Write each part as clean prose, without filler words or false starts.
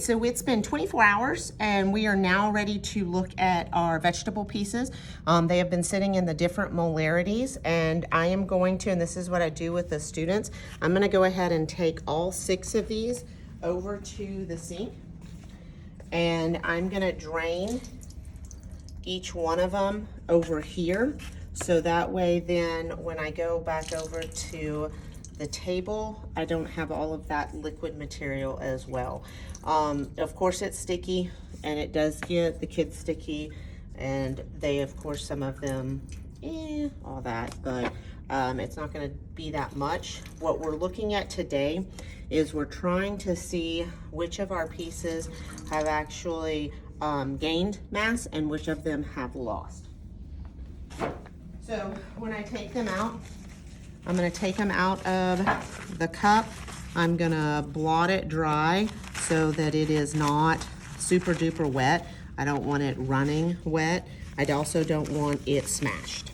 right, so it's been 24 hours and we are now ready to look at our vegetable pieces. They have been sitting in the different molarities, and I am going to, and this is what I do with the students, I'm gonna go ahead and take all 6 of these over to the sink, and I'm gonna drain each one of them over here. So that way then when I go back over to the table, I don't have all of that liquid material as well. Of course it's sticky, and it does get the kids sticky, and they, of course, some of them, all that, but it's not gonna be that much. What we're looking at today is we're trying to see which of our pieces have actually gained mass and which of them have lost. So when I take them out, I'm gonna take them out of the cup. I'm gonna blot it dry so that it is not super duper wet. I don't want it running wet. I also don't want it smashed.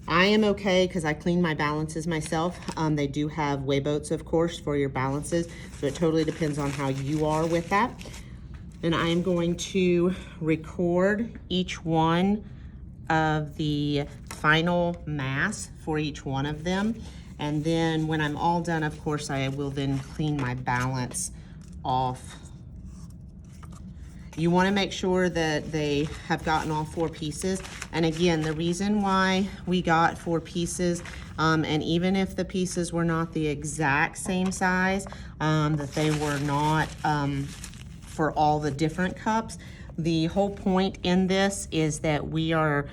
I am okay because I clean my balances myself. They do have weigh boats, of course, for your balances, so it totally depends on how you are with that. And I am going to record each one of the final mass for each one of them. And then when I'm all done, of course, I will then clean my balance off. You want to make sure that they have gotten all 4 pieces. And again, the reason why we got 4 pieces, and even if the pieces were not the exact same size, that they were not for all the different cups, the whole point in this is that we are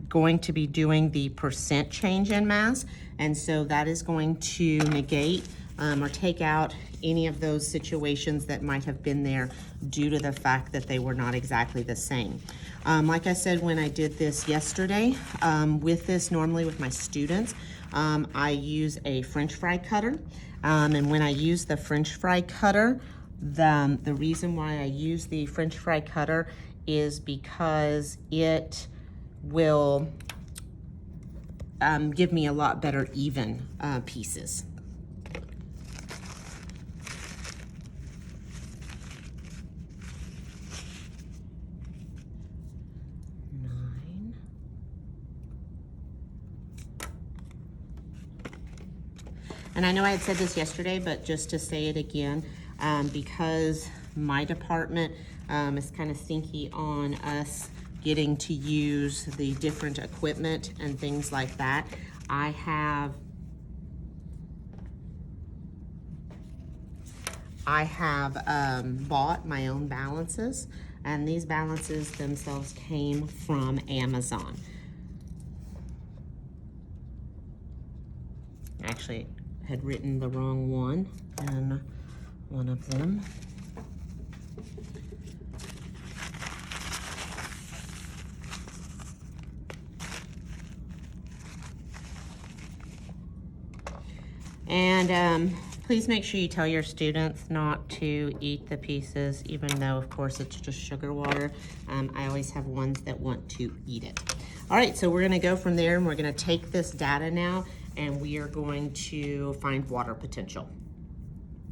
going to be doing the percent change in mass, and so that is going to negate or take out any of those situations that might have been there due to the fact that they were not exactly the same. Like I said when I did this yesterday, with this normally with my students, I use a French fry cutter, and when I use the French fry cutter, the reason why I use the French fry cutter is because it will give me a lot better even pieces. And I know I had said this yesterday, but just to say it again, because my department is kind of stinky on us getting to use the different equipment and things like that, I have bought my own balances, and these balances themselves came from Amazon. Actually, had written the wrong one in one of them. And please make sure you tell your students not to eat the pieces, even though, of course, it's just sugar water. I always have ones that want to eat it. All right, so we're gonna go from there, and we're gonna take this data now, and we are going to find water potential.